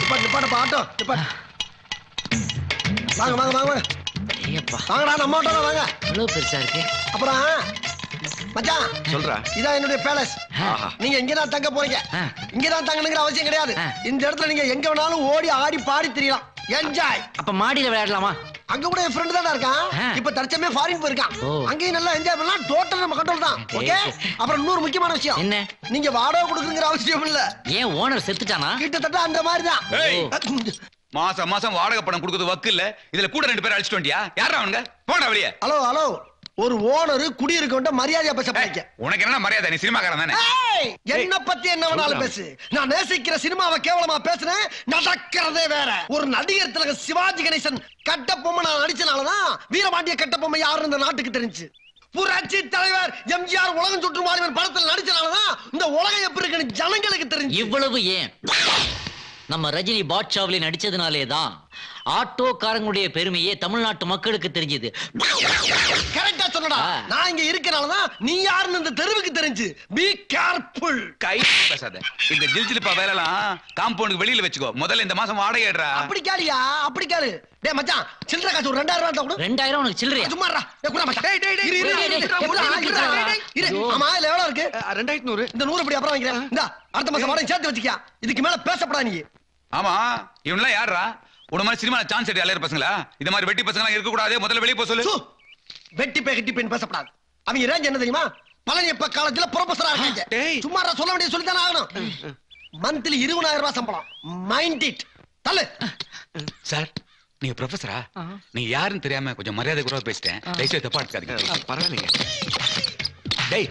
நிப்பாட்டு ஆட்டோ நிப்பாட்டு. வாங்க வாங்க வாங்க வாங்கடா, நம்ம ஆட்டோ வாங்க. இவ்வளவு பெருசா இருக்கு. அப்புறம் மச்சான் சொல்றா, இதான் என்னுடைய பேலஸ். நீங்க இங்கதான் தங்க போறீங்க. இங்கதான் தங்கணுங்கிற அவசியம் கிடையாது. இந்த இடத்துல நீங்க எங்க வேணாலும் ஓடி ஆடி பாடி திரியலாம். என்ஜாய். அப்ப மாடியில விளையாடலாமா? அங்க கூட என் ஃப்ரெண்ட் தான இருக்கான். இப்ப தற்சமே ஃபாரின் போயிருக்கான். அங்கேயும் நல்லா என்ஜாய் பண்ணலாம். டோட்டல் நம்ம கண்ட்ரோல் தான். ஓகே. அப்புறம் இன்னொரு முக்கியமான விஷயம் என்ன, நீங்க வாடகை கொடுக்குங்கிற அவசியம் இல்ல. ஏன் ஓனர் செத்துட்டானா? கிட்டத்தட்ட அந்த மாதிரி தான். மாசம் மாசம் வாடகை பணம் கொடுக்குறது வக்கு இல்ல. இதுல கூட 2 பேர் அழிச்சிட்டு வண்டியா? யாரா அவனுங்க? போடா வெளியே. ஹலோ ஹலோ, ஒரு ஓனர் குடியிருக்க வேண்டிய மரியாதையா பேச போறீங்க. உனக்கு என்ன மரியாதை? நீ சினிமாக்காரன் தானே? என்ன பத்தி என்ன வேணாலும் பேசு. நான் நேசிக்கிற சினிமாவை கேவலமா பேசுறேன். நடக்கிறதே வேற. ஒரு நடிகர் திலகம் சிவாஜி கணேசன் கட்டபொம்மை நான் நடிச்சனாலதான் வீரபாண்டிய கட்டபொம்மை யாருன்னு இந்த நாட்டுக்கு தெரிஞ்சு. புரட்சி தலைவர் எம்ஜிஆர் உலகம் சுற்றும் வாலிபன் படத்தில் நடிச்சனாலதான் இந்த உலகம் எப்படி இருக்குன்னு ஜனங்களுக்கு தெரிஞ்சு. இவ்வளவு ஏன், நம்ம ரஜினி பாட்ஷாவிலே நடிச்சதுனாலேதான் ஆட்டோக்காரங்களுடைய பெருமையே தமிழ்நாட்டு மக்களுக்கு தெரிஞ்சது. கரெக்டா சொன்னடா. நான் இங்க இருக்கனாலதான் நீ யாருன்னு இந்த தெருவுக்கு தெரிஞ்சு. Be careful. கை பேசாத. இந்த ஜில்ஜிலிப்பா வேலைலாம் காம்பவுண்டுக்கு வெளியில வச்சுக்கோ. முதல்ல இந்த மாசம் வாடகை ஏடுறா. அப்படி கேளியா? அப்படி கேளு. டேய் மச்சான், சில்லறை காசு ஒரு 2000 ரூபாய் கொடு. 2000 உனக்கு சில்லறையா? சும்மாடா. குடா மச்சான். இரு. ஆமா, இதுல எவ்வளவு இருக்கு? 2100. இந்த 100 அப்படி அப்புறம் வாங்கிக்கிறேன். இந்த அடுத்த மாசம் வாடகை சேர்த்து வச்சுக்கியா. இதுக்கு மேல பேசப்படா நீ. ஆமா, இவன்லாம் யாரா? உன மாதிரி சினிமா சான்ஸ் எடுத்து அலையற பசங்களா? இந்த மாதிரி வெட்டி பசங்களா இருக்க கூடாது. முதல்ல வெளிய போய் சொல்லு. வெட்டி பே கட்டி பெண் பேசப்படாது. அவங்க ரேஞ்ச் என்ன தெரியுமா? பழனியப்ப காலேஜ்ல ப்ரொஃபசரா இருக்காங்க. சும்மா சொல்ல வேண்டிய சொல்லி தானே ஆகணும். மந்த்லி 20000 ரூபாய் சம்பளம். Mind it. தள்ளு. சார், நீங்க ப்ரொஃபசரா? நீங்க யாருன்னு தெரியாம கொஞ்சம் மரியாதை குறைவா பேசிட்டேன். தயவுசெய்து தப்பா எடுத்துக்காதீங்க. பரவாயில்லைங்க. டேய்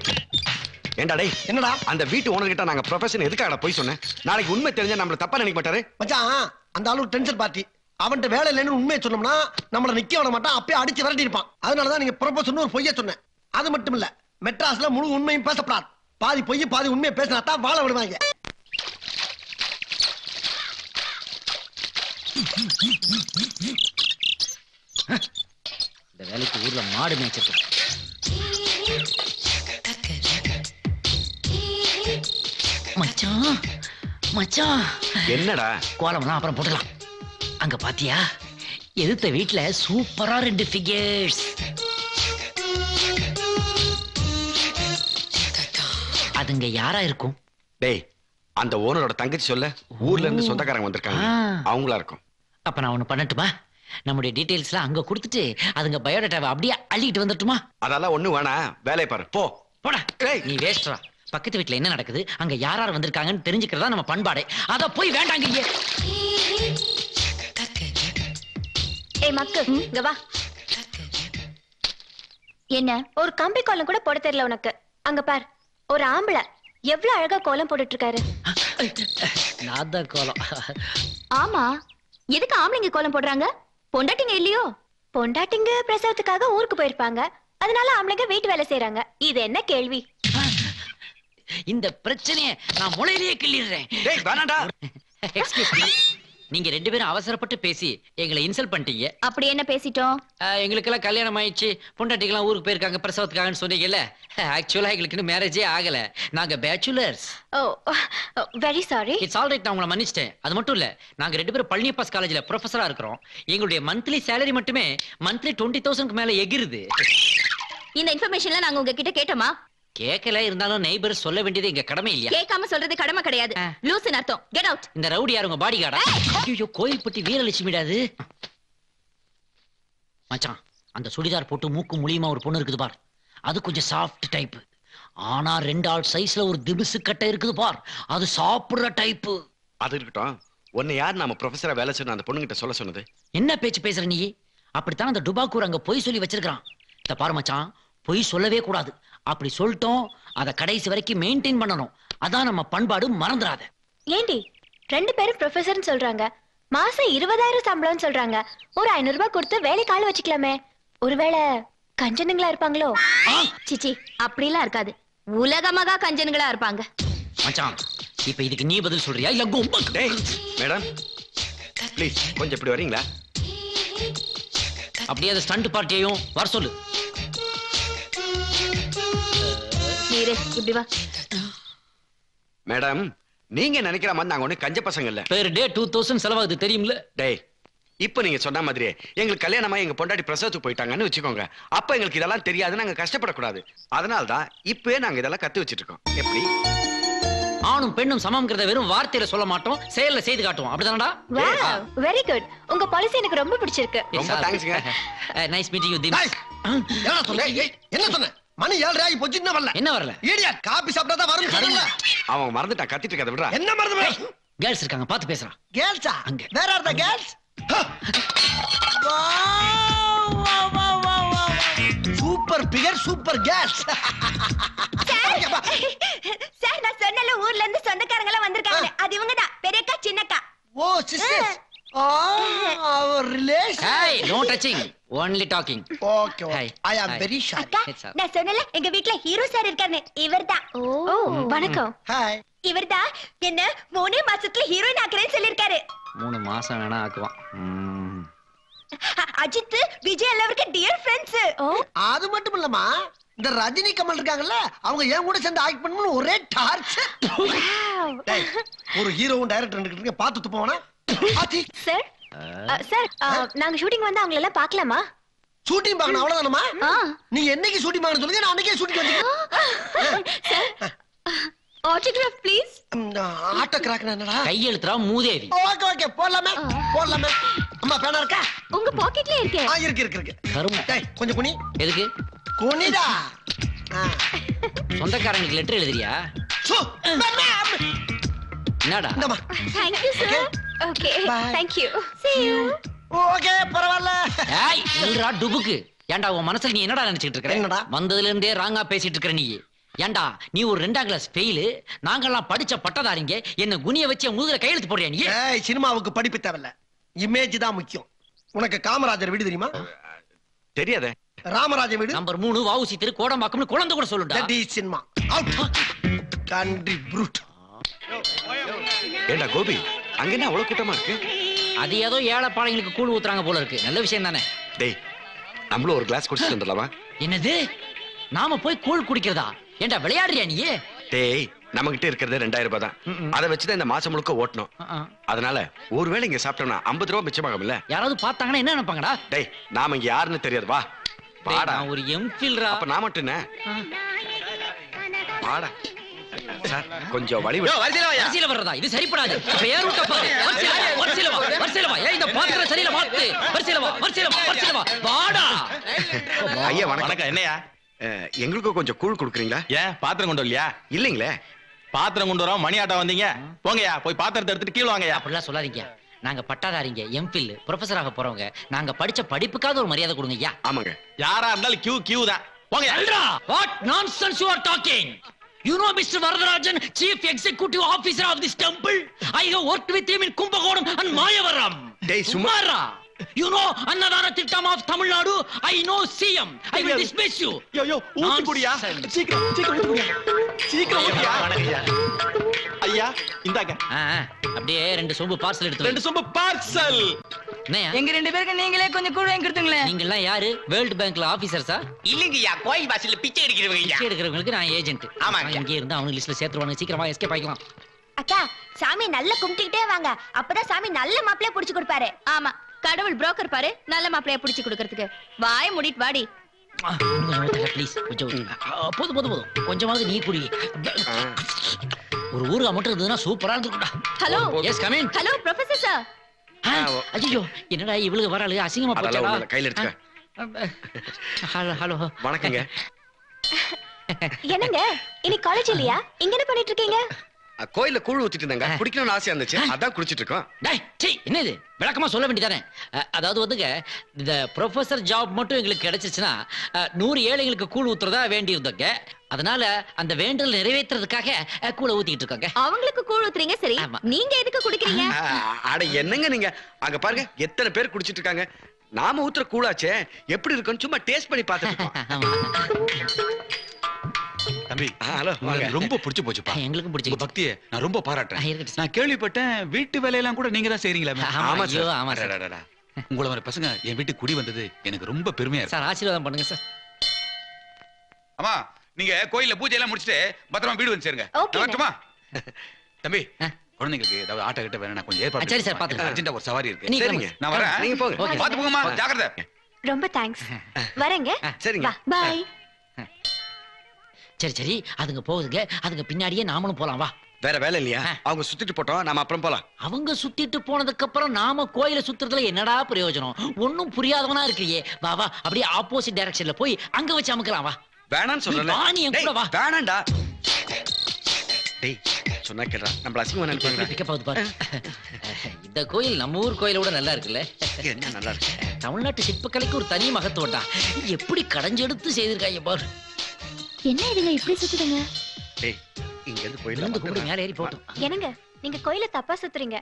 ஏண்டா டேய், என்னடா அந்த வீட்டு ஓனர் கிட்ட நாங்க ப்ரொஃபஷன் எதுக்காக போய் சொன்னேன்? நாளைக்கு உண்மை தெரிஞ்சா நம்மள தப்பா நினைக்க மாட்டாரு. மச்சான், அந்த ஆளு டென்ஷன் பார்ட்டி. அவன்கிட்ட வேலை இல்லைன்னு உண்மையை சொன்னோம்னா நம்மள நிக்க விட மாட்டான். அப்பயே அடிச்சு விரட்டி இருப்பான். அதனாலதான் நீங்க ப்ரொபோசல் ஒரு பொய்ய சொன்னேன். அது மட்டும் இல்ல, மெட்ராஸ்ல முழு உண்மையும் பேசப்படாது. பாதி பொய் பாதி உண்மையை பேசினா தான் வாழ விடுவாங்க. இந்த வேலைக்கு ஊர்ல மாடு மேய்ச்சிட்டு. மச்சான் மச்சான், என்னடா? கோலம்லாம் அப்புறம் போட்டுக்கலாம். அங்க பாத்தியா, எதிர்த்த வீட்டுல சூப்பரா 2 ஃபிகர்ஸ். அதுங்க யாரா இருக்கும்? டேய், அந்த ஓனரோட தங்கச்சி சொல்ல, ஊர்ல இருந்து சொந்தக்காரங்க வந்திருக்காங்க. அவங்களா இருக்கும். அப்ப நான் ஒண்ணு பண்ணட்டுமா? நம்முடைய டீடைல்ஸ்லாம் அங்க கொடுத்துட்டு அதுங்க பயோடேட்டாவை அப்படியே அள்ளிட்டு வந்துட்டுமா? அதெல்லாம் ஒண்ணு வேணா, வேலையை பாரு. போ போடா. நீ வேஸ்ட்ரா. பக்கத்து வீட்டுல என்ன நடக்குது, அங்க யார் யார் வந்திருக்காங்கன்னு தெரிஞ்சுக்கிறதா நம்ம பண்பாடு. அத போய் வேண்டாங்க. ஏய் மக்கு, இங்க வா. என்ன ஒரு கம்பி கோலம் கூட போட தெரியல உனக்கு? அங்க பார், ஒரு ஆம்பளை எவ்வளவு அழகா கோலம் போட்டுட்டு இருக்காரு. நான் தான் கோலம். ஆமா, எதுக்கு ஆம்பளைங்க கோலம் போடுறாங்க? பொண்டாட்டிங்க இல்லையோ? பொண்டாட்டிங்க பிரசவத்துக்காக ஊருக்கு போயிருப்பாங்க. அதனால ஆம்பளைங்க வீட்டு வேலை செய்யறாங்க. இது என்ன கேள்வி? இந்த பிரச்சனையை நான் முளையிலேயே கிள்ளிடுறேன். டேய் வேணாடா. Excuse me. நீங்க 2 பேரும் அவசரப்பட்டு பேசி எங்களை இன்சல்ட் பண்ணிட்டீங்க. அப்படி என்ன பேசிட்டோம்? எங்களுக்கெல்லாம் கல்யாணம் ஆயிடுச்சு, பொண்டாட்டிக்கெல்லாம் ஊருக்கு போயிருக்காங்க பிரசவத்துக்காகன்னு சொன்னீங்கல்ல. ஆக்சுவலா எங்களுக்கு இன்னும் மேரேஜே ஆகல. நாங்க bachelors. Oh, very sorry. It's all right. நான் உங்களை மன்னிச்சிட்டேன். அது மட்டும் இல்ல, நாங்க 2 பேரும் பழனியப்பாஸ் காலேஜ்ல ப்ரொஃபஸரா இருக்கிறோம். எங்களுடைய மந்த்லி சேலரி மட்டுமே மந்த்லி 20,000க்கு மேல எகிருது. இந்த இன்ஃபர்மேஷன்ல நாங்க உங்ககிட்ட கேட்டோமா? கேட்கல. இருந்தாலும் நெய்பர் சொல்ல வேண்டியது எங்க கடமை இல்லையா? கேட்காம சொல்றது கடமை கிடையாது. லூசுன்னு அர்த்தம். Get out. இந்த ரவுடி யார்? உங்க பாடி கார்டா? ஐயோ, கோயில்பட்டி வீரலட்சுமிடாது. மச்சான், அந்த சுடிதார் போட்டு மூக்கு முழியுமா ஒரு பொண்ணு இருக்குது பார். அது கொஞ்சம் சாஃப்ட் டைப். ஆனா 2 ஆள் சைஸ்ல ஒரு திபிசு கட்டை இருக்குது பார். அது சாப்பிடுற டைப். அது இருக்கட்டும். உன்னை யார் நம்ம ப்ரொஃபஸரா வேலை சொன்ன அந்த பொண்ணுகிட்ட சொல்ல சொன்னது? என்ன பேச்சு பேசுற நீ? அப்படித்தான் அந்த டுபாக்கூர் அங்க பொய் சொல்லி வச்சிருக்கான். இத பாரு மச்சான், பொய் சொல்லவே கூடாது. அப்படி சொல்லிட்டோம், அத கடைசி வரைக்கும் மெயின்டைன் பண்ணணும். அதான் நம்ம பண்பாடு, மறந்துடாத. ஏண்டி 2 பேரும் ப்ரொஃபஸர்னு சொல்றாங்க, மாசம் 20,000 சம்பளம்னு சொல்றாங்க. ஒரு 500 ரூபாய் கொடுத்து வேலைக்கு ஆள் வச்சுக்கலாமே. ஒருவேளை கஞ்சனுங்களா இருப்பாங்களோ? சிச்சி, அப்படிலாம் இருக்காது. உலகமாக கஞ்சனுங்களா இருப்பாங்க. மச்சான், இப்ப இதுக்கு நீ பதில் சொல்றியா இல்ல கொம்பு? மேடம் ப்ளீஸ் கொஞ்சம் இப்படி வரீங்களா? அப்படியே அந்த ஸ்டண்ட் பார்ட்டியையும் வர சொல்லு. நீரே இப்படி வா. மேடம், நீங்க நினைக்கிற மாதிரி நாங்க ஒண்ணு கஞ்ச பசங்க இல்ல. பெர் டே 2000 செலவாகுது தெரியும்ல. டேய், இப்ப நீங்க சொன்ன மாதிரியே எங்களுக்கு கல்யாணமா எங்க பொண்டாட்டி பிரசவத்துக்கு போயிட்டாங்கன்னு வச்சுக்கோங்க. அப்ப எங்களுக்கு இதெல்லாம் தெரியாது, நாங்க கஷ்டப்படக்கூடாது. அதனாலதான் இப்பவே நாங்க இதெல்லாம் கத்து வச்சிட்டு இருக்கோம். எப்படி? ஆணும் பெண்ணும் சமம்ங்கறத வெறும் வார்த்தையில சொல்ல மாட்டோம், செயல்ல செய்து காட்டுவோம். அப்படிதானடா? Wow, very good. உங்க பாலிசி எனக்கு ரொம்ப பிடிச்சிருக்கு. ரொம்ப தேங்க்ஸ்ங்க. Nice meeting you then. என்ன சொன்ன? என்ன சொன்ன? மணி 7:30 ஆகி போச்சு, இன்னும் வரல. என்ன வரல? இடியட், காபி சாப்பிட்டா தான் வரும் சொன்னல. அவன் மறந்துட்டான், கத்திட்டு இருக்கத விடுறா. என்ன மறந்து? கேர்ள்ஸ் இருக்காங்க, பார்த்து பேசுறா. கேர்ள்ஸா? அங்க. Where are the girls? Super figure, super girls. Sir, நான் சொன்னல ஊர்ல இருந்து சொந்தக்காரங்க எல்லாம் வந்திருக்காங்க. அது இவங்கதான், பெரியக்கா சின்னக்கா. Oh sisters. அவர் relation. Hey, no touching, only talking. Okay, Hi. I am Hi. Very sorry. அக்கா, It's all. நான் சொன்னல எங்க வீட்ல ஹீரோ சார் இருக்காரு. இவர்தான். ஓ, வணக்கம். ஹாய். இவர்தான் என்ன 3 மாசத்துல ஹீரோயின் ஆக்குறேன்னு சொல்லிருக்காரு. 3 மாசம் வேணா ஆக்குவான். அஜித், விஜய் எல்லாருக்கும் டியர் ஃப்ரெண்ட்ஸ். ஓ, அது மட்டும் இல்லம்மா, இந்த ரஜினி கமல் இருக்காங்கல்ல, அவங்க ஏன் கூட சேர்ந்து ஆக்ட் பண்ணனும் ஒரே டார்ச்சர். டேய், ஒரு ஹீரோவும் டைரக்டர் நின்னுக்கிட்டு பார்த்து துப்பவனா? ஆச்சி. சார், சார், நாங்க ஷூட்டிங் வந்து அவங்கள எல்லாம் பார்க்கலாமா? ஷூட்டிங் பார்க்கணும் அவ்வளவுதானமா? ஆ. நீங்க என்னைக்கு ஷூட்டிங் பார்க்கணும் சொல்லுங்க, நான் அன்னைக்கே ஷூட்டிங் வந்துக்கிறேன். Sir, autograph please. ஆட்டோ கிராக்னா என்னடா? கையெழுத்துறா மூதேவி. ஓகே ஓகே, போடலாமே போடலாமே. அம்மா பேனா இருக்கா? உங்க பாக்கெட்ல இருக்கே. இருக்கு. கருமம். டேய், கொஞ்சம் குனி. எதுக்கு? குனிடா. சொந்தக்காரங்களுக்கு லெட்டர் எழுதுறியா? சோ, என்னடா? இந்தம்மா. Thank you sir. Okay. Bye. Thank you. See you. Okay, பரவாயில்ல. ஏய், நில்றா டுபுக்கு. ஏன்டா உன் மனசுல நீ என்னடா நினைச்சிட்டு இருக்க? என்னடா? வந்ததுல இருந்தே ராங்கா பேசிட்டு இருக்கற நீ. ஏன்டா நீ ஒரு 2ஆம் கிளாஸ் ஃபெயில், நாங்கெல்லாம் படிச்ச பட்டதாரிங்க, என்ன குனிய வச்சு முதுகுல கையெழுத்து போடுறியா நீ? ஏய், சினிமாவுக்கு படிப்பு தேவையில்ல, இமேஜ் தான் முக்கியம். உனக்கு காமராஜர் வீடு தெரியுமா? தெரியாதே. ராமராஜர் வீடு நம்பர் 3 வஉசி தெரு கோடம்பாக்கம்னு குழந்தை கூட சொல்லுடா. That is cinema. Out. Country brute. ஏண்டா கோபி, அங்க என்ன அவ்வளவு கூட்டமா இருக்கு? அது ஏதோ ஏழைப்பாளைங்களுக்கு கூழ் ஊத்துறாங்க போல இருக்கு. நல்ல விஷயம் தானே. டேய், நம்மளும் ஒரு கிளாஸ் குடிச்சிட்டு வந்துடலாமா? என்னது? நாம போய் கூழ் குடிக்கிறதா? ஏன்டா விளையாடுறியா நீ? டேய், நம்ம கிட்ட இருக்கிறது 2000 ரூபாய் தான். அதை வச்சுதான் இந்த மாசம் முழுக்க ஓட்டணும். அதனால ஒருவேளை இங்க சாப்பிட்டோம்னா 50 ரூபாய் மிச்சமாகும்ல. யாராவது பார்த்தாங்கன்னா என்ன நினைப்பாங்கடா? டேய், நாம இங்க யாருன்னு தெரியாது, வா வாடா. நான் ஒரு எம்ஃபில்ரா. அப்ப நான் மட்டும் என்ன? வாடா சார், கொஞ்சம் வழி விடு. வரிசையில வர்றதா? இது சரிப்படாது. இப்ப ஏன் ரூட்ட பாரு. வரிசையில வா. ஏன் இந்த பாத்திரம் சரியில்லை மாத்து. வரிசையில வா. வாடா. ஐயா வணக்கம். வணக்கம். என்னையா? எங்களுக்கும் கொஞ்சம் கூழ் கொடுக்குறீங்களா? ஏன் பாத்திரம் கொண்டு வரலையா? இல்லீங்களே. பாத்திரம் கொண்டு வரோம், மணி ஆட்டம் வந்தீங்க. போங்கயா, போய் பாத்திரத்தை எடுத்துட்டு கீழே வாங்கயா. அப்படிலாம் சொல்லாதீங்க. நாங்க பட்டாதாரிங்க, எம்ஃபில், ப்ரொஃபஸராக போறவங்க. நாங்க படிச்ச படிப்புக்காவது ஒரு மரியாதை கொடுங்க ஐயா. ஆமாங்க. யாரா இருந்தாலும் கியூ தான். போங்கயா. What nonsense you are talking? You know Mr. Varadarajan, Chief Executive Officer of this temple? I have worked with him in Kumbakonam and Mayavaram. Dey, Sumara. You know Annadana Thittam of Tamil Nadu? I know CM. I will dismiss you. யோ ஊத்தி குடியா. சீக்கிரம் ஊத்தியா. வணக்கம்யா. ஐயா, இந்தாங்க. அப்படியே 2 சொம்பு parcel எடுத்து 2 சொம்பு parcel. என்னையா? எங்க 2 பேருக்கு நீங்களே கொஞ்சம் கூட வாங்கி கொடுத்துங்களேன். நீங்க எல்லாம் யாரு? வேர்ல்ட் பேங்க்ல ஆபீசர்ஸா? இல்லங்கய்யா, கோயில் வாசல்ல பிச்சை எடுக்கிறவங்க. பிச்சை எடுக்கிறவங்களுக்கு நான் ஏஜென்ட். ஆமாங்க. இங்கே இருந்து அவனுக்கு லிஸ்ட்ல சேர்த்துருவாங்க. சீக்கிரமா எஸ்கேப் ஆயிக்கலாம். அக்கா, சாமி நல்லா கும்பிட்டுக்கிட்டே வாங்க. அப்பதான் சாமி நல்ல மாப்பிளைய புடிச்சு கொடுப்பாரு. ஆமா, கடவுள் புரோக்கர் பாரு, நல்ல மாப்பிளைய புடிச்சு கொடுக்கறதுக்கு. வாய் மூடிட்டு வாடி. ப்ளீஸ் கொஞ்சம் போதும். கொஞ்சமாவது நீ குடி. ஒரு ஊருகா மட்டும் இருந்ததுன்னா சூப்பரா இருந்துக்கும்டா. Hello. Yes come in. Hello professor sir. ஐயோ, என்னடா இவளுக்கு வராளு? அசிங்கமா அதெல்லாம் போச்சடா. ஒண்ணும் இல்ல, கையில எடுத்துக்க. ஹலோ. வணக்கங்க. என்னங்க, இன்னைக்கு காலேஜ் இல்லையா? இங்க என்ன பண்ணிட்டு இருக்கீங்க? கோயில்ல கூழ் ஊத்திட்டு இருந்தாங்க, குடிக்கணும்னு ஆசையா இருந்துச்சு, அதான் குடிச்சிட்டு இருக்கோம். டேய், சீ, என்ன இது? விளக்கமா சொல்ல வேண்டியதானே? அதாவது வந்துங்க, இந்த ப்ரொஃபசர் ஜாப் மட்டும் எங்களுக்கு கிடைச்சிச்சுன்னா 100 ஏழைங்களுக்கு கூழ் ஊத்துறதா வேண்டி இருந்தோங்க. அதனால அந்த வேண்டல் நிறைவேற்றுறதுக்காக கூழ ஊத்திட்டு இருக்காங்க. அவங்களுக்கு கூழ் ஊத்துறீங்க சரி, ஆமா. நீங்க எதுக்கு குடிக்கிறீங்க? அட என்னங்க நீங்க, அங்க பாருங்க எத்தனை பேர் குடிச்சிட்டு இருக்காங்க. நாம ஊத்துற கூழாச்சே எப்படி இருக்குன்னு சும்மா டேஸ்ட் பண்ணி பார்த்துட்டு தம்பி, ஹலோ. எனக்கு ரொம்ப பிடிச்சு போச்சுப்பா. எங்களுக்கும் உங்க பிடிச்சிருக்கு. பக்தியை நான் ரொம்ப பாராட்டுறேன். இருக்கட்டும். நான் கேள்விப்பட்டேன் வீட்டு வேலையெல்லாம் கூட நீங்க தான் செய்றீங்களா? ஆமா ஆமா சார். ஆமா சார். அடடடடா. உங்களை மாதிரி பசங்க என் வீட்டுக்கு குடி வந்தது எனக்கு ரொம்ப பெருமையா இருக்கு. சார் ஆசீர்வாதம் பண்ணுங்க சார். அம்மா, நீங்க கோயில்ல பூஜை எல்லாம் முடிச்சிட்டு பத்திரமா வீடு வந்து சேருங்க. ஓகேங்க. வரட்டுமா? தம்பி ஆ. குழந்தைங்களுக்கு ஏதாவது ஆட்டோ கிட்ட வேணும் கொஞ்சம் ஏற்பாடு சரி சார், பாத்துக்கலாம். அர்ஜென்ட்டா ஒரு சவாரி இருக்கு நீ சரிங்க. நான் வரேன் நீங்க போங்க. ஓகே. பாத்து போங்கம்மா ஜாக்கிரதை. ரொம்ப தேங்க்ஸ் வரேங்க சரிங்க. பாய் சரி சரி அதுங்க போகுதுங்க அதுங்க பின்னாடியே நாமளும் போலாம் வா. வேற வேலை இல்லையா? அவங்க சுத்திட்டு போட்டோம், நாம அப்புறம் போலாம். அவங்க சுத்திட்டு போனதுக்கு அப்புறம் நாம கோயில சுத்துறதுல என்னடா பிரயோஜனம்? ஒண்ணும் புரியாதவனா இருக்கியே. வா வா அப்படியே ஆப்போசிட் டைரக்ஷன்ல போய் அங்க வச்சு அமுக்கலாம் வா. வேணான்னு சொல்றல. வா, நீ என் கூட வா. வேணாம்டா. டேய் சொன்னா கேட்றா. நம்ம அசிங்கமா எப்படி நினைப்பாங்க. பிக்கப் ஆகுது பாரு. இந்த கோயில் நம்ம ஊர் கோயில விட நல்லா இருக்குல்ல. என்ன நல்லா இருக்கு. தமிழ்நாட்டு சிற்பக்கலைக்கு ஒரு தனி மகத்துவம்டா. எப்படி கடைஞ்செடுத்து செய்திருக்காங்க பாரு. என்ன இதுங்க இப்படி சுத்துதுங்க? டேய் இங்க இருந்து விழுந்து கும்பிடு போயிடலாம். மேலே ஏறி போட்டும். என்னங்க நீங்க கோயில தப்பா சுத்துறீங்க.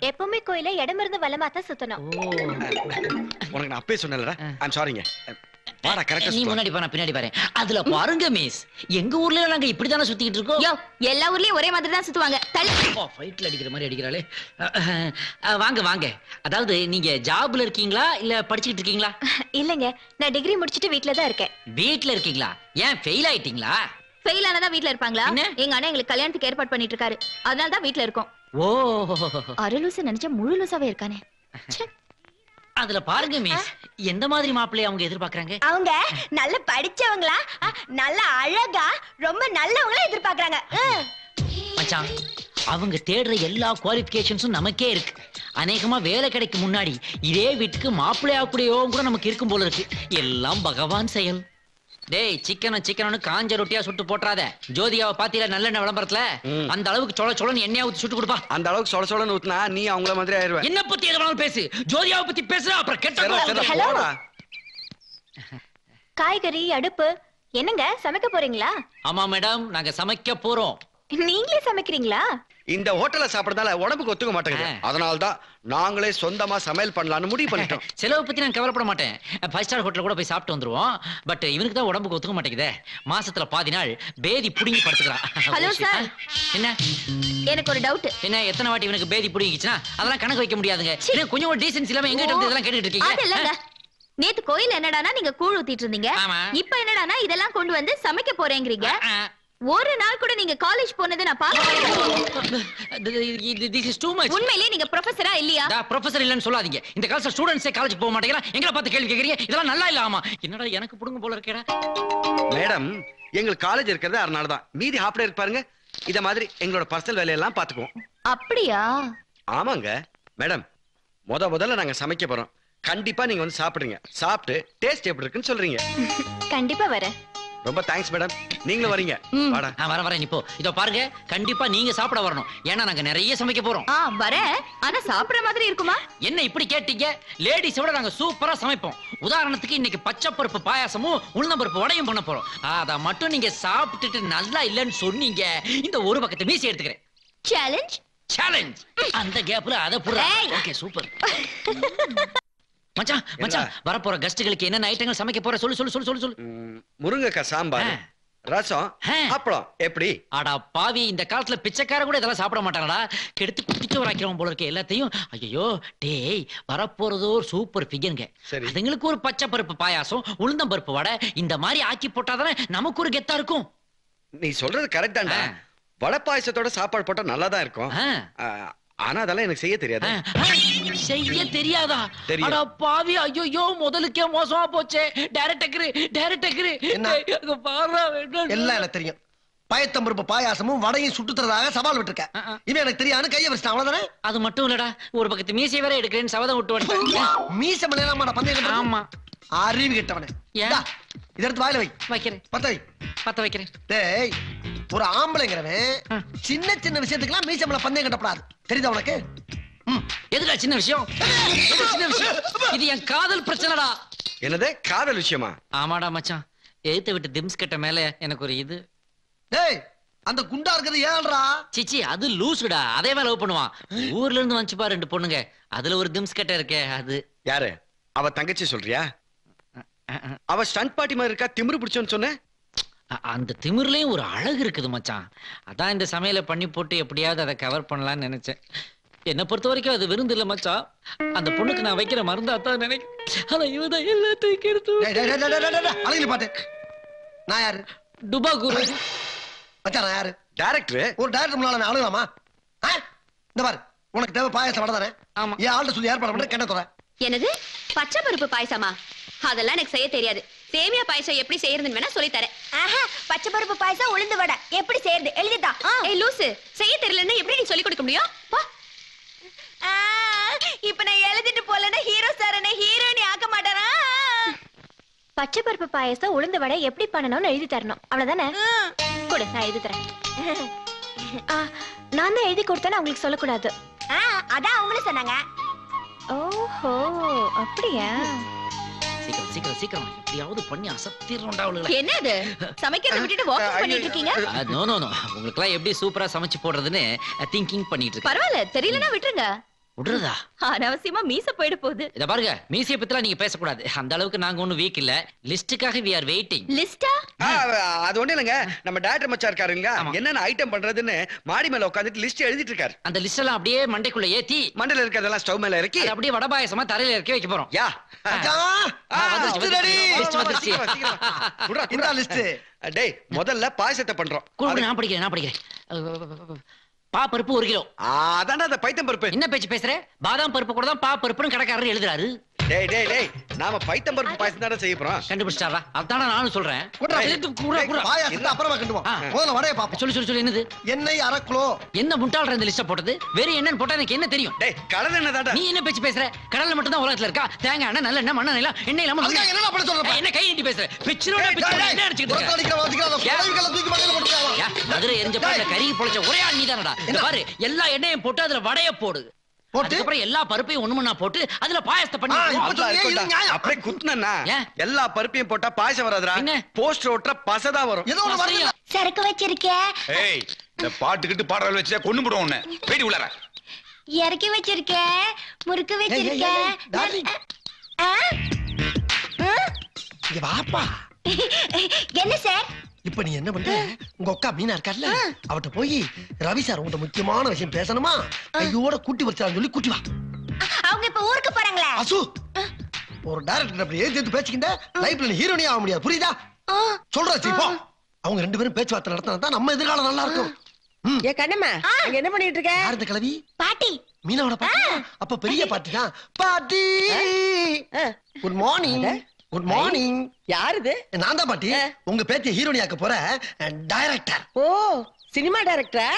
எப்பவுமே கோயில இடமிருந்து வலமா தான் சுத்தணும். ஓ உனக்கு நான் அப்பவே சொன்னேன்லடா. ஐம் சாரிங்க. வாடா கரெக்ட்டா நீ சுத்து. முன்னாடி போ நான் பின்னாடி பாரு. அதுல பாருங்க மிஸ் எங்க ஊர்ல நாங்க இப்படி தானே சுத்திட்டு இருக்கோம். யோ எல்லா ஊர்லயும் ஒரே மாதிரி தான் சுத்துவாங்க. ஃபைட்ல அடிக்கிற மாதிரி அடிக்கிறாளே. வாங்க வாங்க. அதாவது நீங்க ஜாப்ல இருக்கீங்களா இல்ல படிச்சிட்டு இருக்கீங்களா? இல்லங்க நான் டிகிரி முடிச்சிட்டு வீட்ல தான் இருக்கேன். வீட்ல இருக்கீங்களா? ஏன் ஃபெயில் ஆயிட்டீங்களா? ஃபெயில் ஆனதா வீட்ல இருப்பாங்களா? என்ன? எங்க அண்ணன் எங்களுக்கு கல்யாணத்துக்கு ஏற்பாடு பண்ணிட்டு இருக்காரு. அதனால தான் வீட்ல இருக்கோம். ஓ அரலூசு நினைச்சா முழு லூசாவே இருக்கானே. ச்சே. அதுல பாருங்க மிஸ் எந்த மாதிரி மாப்பிள்ளைய அவங்க எதிர்பார்க்கறாங்க? அவங்க நல்ல படிச்சவங்களா, நல்ல அழகா, ரொம்ப நல்லவங்களா எதிர்பார்க்கறாங்க. மச்சான் அவங்க தேடுற எல்லா குவாலிஃபிகேஷன்ஸும் நமக்கே இருக்கு. அநேகமா வேலை கிடைக்கும் முன்னாடி இதே வீட்டுக்கு மாப்பிள்ளையா கூடயோ கூட நமக்கு இருக்கும் போல இருக்கு. எல்லாம் பகவான் செயல். டேய் சிக்கனும் காஞ்ச ரொட்டியா சுட்டு போட்றாத. ஜோதிகாவை பாத்தீங்களா நல்லெண்ணெய் விளம்பரத்துல? அந்த அளவுக்கு சொல சொலன்னு எண்ணெயா ஊத்தி சுட்டு கொடுப்பா. அந்த அளவுக்கு சொல சொலன்னு ஊத்துனா நீ அவங்கள மாதிரி ஆயிருவ. என்ன பத்தி எது வேணாலும் பேசு. ஜோதிகாவை பத்தி பேசுறா அப்புறம் கெட்ட சரி, கோவம் சரி, வந்துரும். Hello. போடா. காய்கறி அடுப்பு என்னங்க சமைக்க போறீங்களா? ஆமா மேடம் நாங்க சமைக்க போறோம். நீங்களே சமைக்கிறீங்களா? இந்த ஹோட்டல்ல சாப்பிடறதால உடம்புக்கு ஒத்துக்க மாட்டேங்குது. அதனால தான் நாங்களே சொந்தமா சமையல் பண்ணலாம்னு முடிவு பண்ணிட்டோம். செலவு பத்தி நான் கவலைப்பட மாட்டேன். 5 ஸ்டார் ஹோட்டல் கூட போய் சாப்பிட்டு வந்துருவோம். பட் இவனுக்கு தான் உடம்புக்கு ஒத்துக்க மாட்டேங்குதே. மாசத்துல பாதி நாள் பேதி புடிங்கி படுத்துக்கிறான். Hello, sir. என்ன எனக்கு ஒரு டவுட். என்ன எத்தனை வாட்டி இவனுக்கு பேதி புடிங்கிச்சுனா அதெல்லாம் கணக்கு வைக்க முடியாதுங்க. இன்னும் கொஞ்சம் ஒரு டீசன்ஸ் இல்லாம எங்க கிட்ட வந்து இதெல்லாம் கேட்டுட்டு அது இல்லங்க. இருக்கீங்க? நேத்து கோயில் என்னடானா நீங்க கூழ் ஊத்திட்டு இருந்தீங்க. ஆமா. இப்போ என்னடானா இதெல்லாம் கொண்டு வந்து சமைக்க போறேங்கறீங்க. ஆ. ஒரு நாள் கூட நீங்க காலேஜ் போனதை நான் பார்த்தேன். This is too much. உண்மையிலேயே நீங்க ப்ரொஃபஸரா இல்லையா? ப்ரொஃபசர் இல்லன்னு சொல்லாதீங்க. இந்த காலத்துல ஸ்டூடண்ட்ஸே காலேஜ் போக மாட்டேங்கிறா. எங்களை பார்த்து கேள்வி கேக்குறீங்க. இதெல்லாம் நல்லா இல்ல. ஆமா என்னடா எனக்கு புடுங்க போல இருக்கேடா. மேடம் எங்களுக்கு காலேஜ் இருக்கிறது அதனால தான். மீதி ஹாஃப் டே இருக்கு பாருங்க. இத மாதிரி எங்களோட பர்சனல் வேலையெல்லாம் பாத்துக்குவோம். அப்படியா? ஆமாங்க மேடம். முதல்ல நாங்க சமைக்க போறோம். கண்டிப்பா நீங்க வந்து சாப்பிடுங்க. சாப்பிட்டு டேஸ்ட் எப்படி இருக்குன்னு சொல்றீங்க. கண்டிப்பா வரேன். ரொம்ப தேங்க்ஸ் மேடம். நீங்களும் வரீங்க. வாடா. வரேன் இப்போ. இதோ பாருங்க கண்டிப்பா நீங்க சாப்பிட வரணும். ஏன்னா நாங்க நிறைய சமைக்க போறோம். வரேன். ஆனா சாப்பிடுற மாதிரி இருக்குமா? என்ன இப்படி கேட்டீங்க? லேடிஸோட நாங்க சூப்பரா சமைப்போம். உதாரணத்துக்கு இன்னைக்கு பச்சை பருப்பு பாயாசமும் உளுந்தம்பருப்பு வடையும் பண்ண போறோம். அத மட்டும் நீங்க சாப்பிட்டுட்டு நல்லா இல்லன்னு சொன்னீங்க, இந்த ஒரு பக்கத்தை மீசி எடுத்துக்கிறேன். சேலஞ்ச். சேலஞ்ச். அந்த கேப்ல அத புடுறா. Okay super. மச்சான் வரப்போற கெஸ்ட்களுக்கு என்னென்ன ஐட்டங்கள் சமைக்க போற சொல்லு. முருங்கைக்காய் சாம்பார், ரசம், அப்பளம். எப்படி? அடா பாவி இந்த காலத்துல பிச்சைக்கார கூட இதெல்லாம் சாப்பிட மாட்டாங்கடா. கெடுத்து குட்டிக்க வராக்கிறவன் போல இருக்க எல்லாத்தையும். ஐயோ டேய் வரப்போறதோ ஒரு சூப்பர் ஃபிகருங்க. அதுங்களுக்கு ஒரு பச்சை பருப்பு பாயாசம் உளுந்தம் பருப்பு வடை இந்த மாதிரி ஆக்கி போட்டாதானே நமக்கு ஒரு கெத்தா இருக்கும். நீ சொல்றது கரெக்ட் தான்டா. வடை பாயசத்தோட சாப்பாடு போட்டா நல்லா தான் இருக்கும். ஆனா அதெல்லாம் எனக்கு செய்ய தெரியாது. செய்ய தெரியாதா? தெரியும். அட பாவி ஐயோ முதலுக்கே மோசமா போச்சே. டைரக்டர் என்ன? எல்லாம் எனக்கு தெரியும். பயத்தம்பருப்பு பாயாசமும் வடையும் சுட்டு தரதாக சவால் விட்டுருக்க. இவன் எனக்கு தெரியாது கைய வச்சிட்டான் அவ்வளவுதானே. அது மட்டும் இல்லடா ஒரு பக்கத்து மீசை வேற எடுக்கிறேன்னு சபதம் விட்டு வந்துட்டேன். மீச மலையாளமாட பந்தயம். ஆமா அறிவு கெட்டவனே. இத எடுத்து வாயில வை. வைக்கிறேன். பத்த வைக்கிறேன். டேய் ஒரு ஆம்பளைங்கிறவன் சின்ன விஷயத்துக்குலாம் மீச மலை பந்தயம் கட்டப்படாது. தெரியுதா உனக்கு? எதுடா சின்ன விஷயம்? இது என் காதல் பிரச்சனைடா. என்னது காதல் விஷயமா? ஆமாடா மச்சான். எழுத்த விட்டு திம்ஸ் கட்ட மேல எனக்கு ஒரு இது. டேய் அந்த குண்டா இருக்கிறது ஏன்டா? சிச்சி அது லூசுடா. அதே மேல லவ் பண்ணுவான். ஊர்ல இருந்து வந்துச்சு பா 2 பொண்ணுங்க. அதுல ஒரு திம்ஸ் கட்ட இருக்கே அது. யாரு? அவ தங்கச்சி சொல்றியா? அவ ஸ்டண்ட் பார்ட்டி மாதிரி இருக்கா, திமிரு பிடிச்சோன்னு சொன்ன. அந்த திமிர்லயும் ஒரு அழகு இருக்குது மச்சான். அதான் இந்த சமையலை பண்ணி போட்டு எப்படியாவது அதை கவர் பண்ணலாம்னு நினைச்சேன். என்ன பொறுத்த வரைக்கும் அது விருந்து இல்ல மச்சான். அந்த பொண்ணுக்கு நான் வைக்கிற மருந்து அதான் நினைக்கிறேன். ஆனா இவதான் எல்லாத்தையும் கெடுத்து. அழகில பாட்டு. நான் யாரு? டுபா குரு மச்சான். நான் யாரு? டைரக்டர். ஒரு டைரக்டர் முன்னால நான் அழுகலாமா? இந்த பாரு உனக்கு தேவை பாயாசம் வடை தானே ஆமா. என் ஆள்கிட்ட சொல்லி ஏற்பாடு பண்ண கேட்ட தரேன். என்னது பச்சை பருப்பு பாயசமா? அதெல்லாம் எனக்கு செய்ய தெரியாது. சேமியா பாயசம் எப்படி செய்யறதுன்னு வேணா சொல்லி தரேன். பச்சை பருப்பு பாயசம் உளுந்து வடை எப்படி செய்யறது எழுதிட்டா? ஏய் லூசு, செய்ய தெரியலன்னா எப்படி நீ சொல்லி கொடுக்க முடியும்? இப்ப நான் எழுதிட்டு போலன்னா ஹீரோ சார் என்ன ஹீரோயினி ஆக்க மாட்டாரா? பச்சை பருப்பு பாயசம் உளுந்து வடை எப்படி பண்ணணும்னு எழுதி தரணும், அவ்வளவுதானே? கொடு, நான் எழுதி தரேன். நான் தான் எழுதி கொடுத்தேன்னு அவங்களுக்கு சொல்லக்கூடாது. அதான் அவங்களும் சொன்னாங்க. ஓஹோ, அப்படியா? சீக்கிரம் சீக்கிரம் சீக்கிரம் எப்படியாவது பண்ணி அசத்திரண்டா அவளுங்க. என்னது சமைக்கிறத விட்டுட்டு வாக்கிங் பண்ணிட்டு இருக்கீங்க? நோ நோ நோ, உங்களுக்குலாம் எப்படி சூப்பரா சமைச்சு போடுறதுன்னு திங்கிங் பண்ணிட்டு இருக்கேன். பரவாயில்ல, தெரியலனா விட்டுருங்க. விடுறதா? அனாவசியமா மீச போயிட போகுது. இத பாருங்க, மீசிய பத்திலாம் நீங்க பேசக்கூடாது. அந்த அளவுக்கு நாங்க ஒண்ணும் வீக் இல்ல. லிஸ்டுக்காக we are waiting. லிஸ்டா? அது ஒண்ணு இல்லங்க, நம்ம டைரக்டர் மச்சான் இருக்காருங்க, என்னென்ன ஐட்டம் பண்றதுன்னு மாடி மேல உட்கார்ந்துட்டு லிஸ்ட் எழுதிட்டு இருக்காரு. அந்த லிஸ்ட் எல்லாம் அப்படியே மண்டைக்குள்ள ஏத்தி மண்டல இருக்கிறதெல்லாம் ஸ்டவ் மேல இறக்கி அது அப்படியே வடபாயசமா தரையில இறக்கி வைக்க போறோம். யா வந்துருச்சு, ready. லிஸ்ட் வந்துருச்சு. இந்த லிஸ்ட் டேய் முதல்ல பாயசத்தை பண்றோம். குடு, நான் படிக்கிறேன். பருப்பு 1 கிலோ. அதான்டா அந்த பைத்தம் பருப்பு. என்ன பேச்சு பேசுற? பாதாம் பருப்பு கூட தான் பருப்புன்னு கடைக்காரர் எழுதுறாரு. டேய் டேய் டேய், நாம பைத்தம் பருப்பு பாயசம் தான செய்ய போறோம். கண்டுபிடிச்சாரா? அதான நானும் சொல்றேன். பாயாசத்தை அப்புறமா கண்டுவோம். முதல்ல வடையை பாப்போம். சொல்லு என்னது? எண்ணெய் 1/2 கிலோ. என்ன முட்டாள்ற இந்த லிஸ்ட போட்டது? வேற என்னன்னு போட்டா எனக்கு என்ன தெரியும்? டேய் கடல் எண்ணெய் தான்டா. நீ என்ன பேச்சு பேசுற? கடல்ல மட்டும் தான் உலகத்துல இருக்கா? தேங்காய் எண்ணெய், நல்லெண்ணெய், மண்ணெண்ணெய் எல்லாம் எண்ணெய் இல்லாம அதுக்கு என்னடா பண்ண சொல்ற? என்ன கை நீட்டி பேசுற? பிச்சிரோட பிச்சிரோட என்ன அடிச்சிட்டு இருக்க? அடிக்கிற குழந்தைகளை தூக்கி மண்டையில போட்டுறாங்க. யா, மதுரை எரிஞ்ச பாருல கறி பொளச்ச ஒரே ஆள் நீதானடா. இந்த பாரு, எல்லா எண்ணெயும் போட்டு அதுல வடைய போடு. போட்டு அப்புறம் எல்லா பருப்பையும் ஒண்ணுமண்ணா போட்டு அதுல பாயசத்தை பண்ணி அப்படியே குத்துனா ஏன்? எல்லா பருப்பையும் போட்டா பாயசம் வராதுடா. என்ன? போஸ்டர் ஓட்டுற பசதா வரும். ஏதோ ஒண்ணு வருது. சரக்கு வச்சிருக்கேன். ஏய், இந்த பாட்டுக்கிட்டு பாடுறவள வச்சா கொன்னு போடுவோம் உன்னை. வெயிட் உள்ளற. இறக்கி வச்சிருக்கேன். முறுக்கு வச்சிருக்கேன். இங்க வாப்பா. என்ன சார்? இப்ப நீ என்ன பண்ற? உங்க அக்கா மீனா இருக்கார்ல, அவட்ட போய் ரவி சார் உங்கள்ட்ட முக்கியமான விஷயம் பேசணுமா, கையோட கூட்டி வச்சான்னு சொல்லி கூட்டி வா. அவங்க இப்ப ஊருக்கு போறாங்களா? அசு, ஒரு டைரக்டர் அப்படி ஏத்து பேசிக்கிட்ட லைஃப்ல நீ ஹீரோனியா ஆக முடியாது, புரியுதா? சொல்றா இப்போ. அவங்க 2 பேரும் பேச்சுவார்த்தை நடத்தினா தான் நம்ம எதிர்காலம் நல்லா இருக்கும். ஏ கண்ணம்மா, அங்க என்ன பண்ணிட்டு இருக்க? யார் இந்த கிழவி? பாட்டி. மீனாவோட பாட்டி. அப்ப பெரிய பாட்டி தான். பாட்டி, குட் மார்னிங். Good morning. யார் இது? நான் தான் பாட்டி, உங்க பேத்திய ஹீரோனியாக்க போற டைரக்டர். ஓ, சினிமா டைரக்டரா?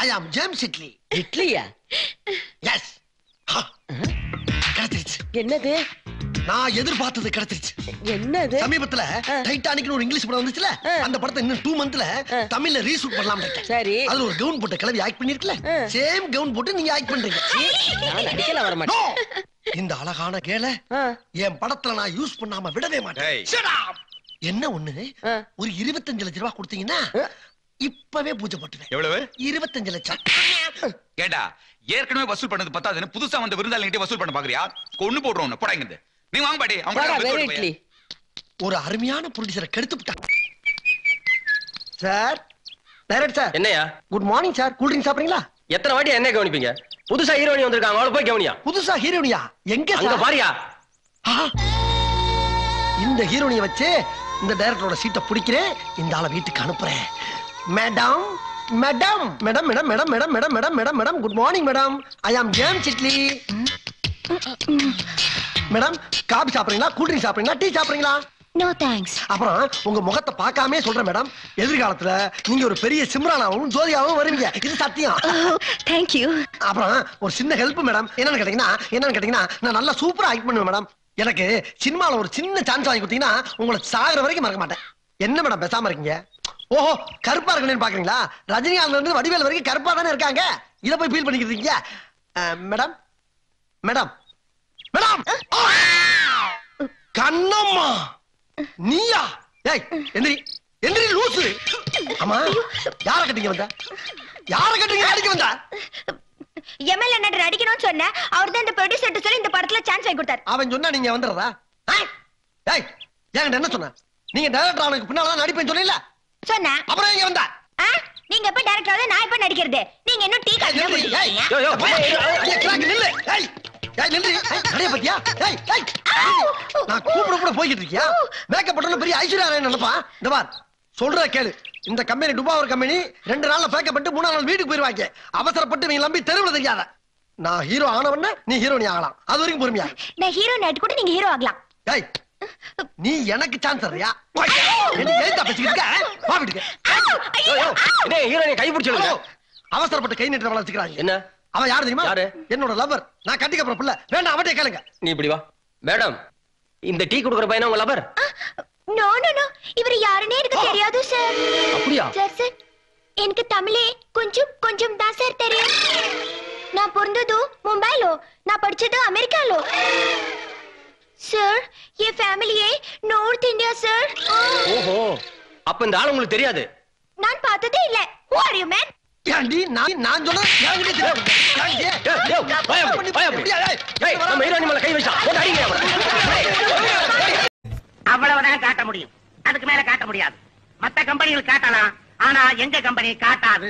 ஐ அம் ஜேம்ஸ் இட்லி. இட்லியா? எஸ். கிடைச்சிருச்சு. என்னது? நான் எதிர்பார்த்தது கிடைச்சிருச்சு. என்னது? சமீபத்துல டைட்டானிக்னு ஒரு இங்கிலீஷ் படம் வந்துச்சுல, அந்த படத்தை இன்னும் 2 மந்த்ல தமிழ்ல ரீஷூட் பண்ணலாம் இருக்கேன். சரி. அதுல ஒரு கவுன் போட்ட கிளவி ஆக்ட் பண்ணிருக்கல, சேம் கவுன் போட்டு நீங்க ஆக்ட் பண்றீங்க. நான் நடிக்கல வர மாட்டேன். இந்த அழகான கேள என் படத்துல நான் யூஸ் பண்ணாம விடவே மாட்டேன். என்ன ஒண்ணு, ஒரு 25 லட்சம் ரூபாய் கொடுத்தீங்கன்னா இப்பவே பூஜை போட்டுவேன். எவ்வளவு? 25 லட்சம். கேட்டா ஏற்கனவே வசூல் பண்ணது பத்தாதுன்னு புதுசா வந்த விருந்தாளிகிட்ட வசூல் பண்ண பாக்குறியா? கொன்னு போடுறோம் போடாங்க. நீ வாங்க பாடி. வேற இட்லி. ஒரு அருமையான ப்ரொடியூசரை கெடுத்து விட்டான் சார். Director sir. என்னையா? Good morning sir. Cool drink சாப்பிடுறீங்களா? எத்தனை வாட்டி என்ன கவனிப்பீங்க? புதுசா ஹீரோனி வந்திருக்காங்க, அவளை போய் கவனியா. புதுசா ஹீரோனியா? எங்க அங்க சார்? பாரியா. இந்த ஹீரோனியை வச்சு இந்த டைரக்டரோட சீட்டை பிடிக்கிறேன், இந்த ஆளை வீட்டுக்கு அனுப்புறேன். Madam madam madam madam madam madam madam madam madam madam good morning madam. I am James idli. Madam, coffee சாப்பிடுறீங்களா, கூல் ட்ரிங்க் சாப்பிடுறீங்களா, டீ சாப்பிடுறீங்களா? No thanks. அப்புறம் உங்க முகத்தை பார்க்காமே சொல்றேன் மேடம், எதிர்காலத்துல நீங்க ஒரு பெரிய சிம்ரானாவும் ஜோதியாவும் வருவீங்க, இது சத்தியம். Thank you. அப்புறம் ஒரு சின்ன ஹெல்ப் மேடம். என்னன்னு கேட்டீங்கன்னா நான் நல்லா சூப்பரா ஆக்ட் பண்ணுவேன் மேடம். எனக்கு சினிமால ஒரு சின்ன சான்ஸ் வாங்கி கொடுத்தீங்கன்னா உங்களை சாகுற வரைக்கும் மறக்க மாட்டேன். என்ன மேடம் பேசாம இருக்கீங்க? ஓஹோ, கருப்பா இருக்கணும்னு பாக்குறீங்களா? ரஜினிகாந்த்ல இருந்து வடிவேல் வரைக்கும் கருப்பா தானே இருக்காங்க. இத போய் ஃபீல் பண்ணிக்கிறீங்க மேடம். மேடம் மேடம் கண்ணம்மா, நீயா? ஏய் எந்திரி எந்திரி லூசு. ஆமா, யார கட்டிங்க வந்த? யார கட்டிங்க அடிக்க வந்த? எம்எல்ஏ நடிகர் அடிக்கணும்னு சொன்ன, அவர் தான் இந்த ப்ரொடியூசர் சொல்லி இந்த படத்துல சான்ஸ் வாங்கி கொடுத்தாரு. அவன் சொன்னா நீங்க வந்துடுறதா? ஏய், என்கிட்ட என்ன சொன்ன? நீங்க டைரக்டர் ஆனதுக்கு பின்னால தான் நடிப்பேன்னு சொன்னீங்களா? சொன்னா அப்புறம் எங்க வந்த? நீங்க எப்ப டைரக்டர் ஆகுது, நான் எப்ப நடிக்கிறது? நீங்க இன்னும் டீ காஃபி தான் குடிக்கிறீங்க. நில்லு. ஏய் ஏய் நில்லு. நடைய பத்தியா? ஏய் ஏய், நான் கூப்பிட போய்கிட்டு இருக்கியா? மேக்கப் போட்டன பெரிய ஐஸ்வர்யா ராய் நினைப்பா. இந்த பார், சொல்ற கேளு. இந்த கம்பெனி டுபாவர் கம்பெனி 2 நாள்ல பேக்கப்பட்டு 3 நாள் வீட்டுக்கு போயிருவாங்க. அவசரப்பட்டு நீங்க நம்பி தெருவுல தெரியாத. நான் ஹீரோ ஆனவன நீ ஹீரோனி ஆகலாம். அது வரைக்கும் பொறுமையா. நான் ஹீரோ நைட் கூட நீங்க ஹீரோ ஆகலாம். டேய் நீ எனக்கு சான்ஸ் தரியா? என்ன ஏய்தா பேசிக்கிட்டு இருக்க? வா வீட்டுக்கு. டேய் ஹீரோனி கை பிடிச்சிடுங்க. அவசரப்பட்டு கை நீட்டற வளச்சிக்கறாங்க. என்ன? அவ யார் தெரியுமா? யாரு? என்னோட லவர். நான் கட்டிக்க போற புள்ள. வேண்டாம் அவட்டே கேளுங்க. நீ இப்படி வா. மேடம் இந்த டீ குடுக்குற பையனா உங்க லவர்? No no no. இவர் யாருன்னே எனக்கு தெரியாது சார். அப்படியா? சார் எனக்கு தமிழே கொஞ்சம் கொஞ்சம் தான் சார் தெரியும். நான் பிறந்தது மும்பைல, நான் படிச்சது அமெரிக்கால. சார் என் ஃபேமிலியே நார்த் இந்தியா சார். ஓஹோ அப்ப இந்த ஆளு உங்களுக்கு தெரியாது? நான் பார்த்ததே இல்ல. Who are you man? ஏண்டி நான் சொன்னா யாருக்கிட்ட தெரியாது. நம்ம ஹீரோனி மேல கை வச்சா போட்டு அடிங்க அவரை. அவ்வளவுதான் காட்ட முடியும், அதுக்கு மேல காட்ட முடியாது. மத்த கம்பெனிகள் காட்டலாம், ஆனா எங்க கம்பெனி காட்டாது.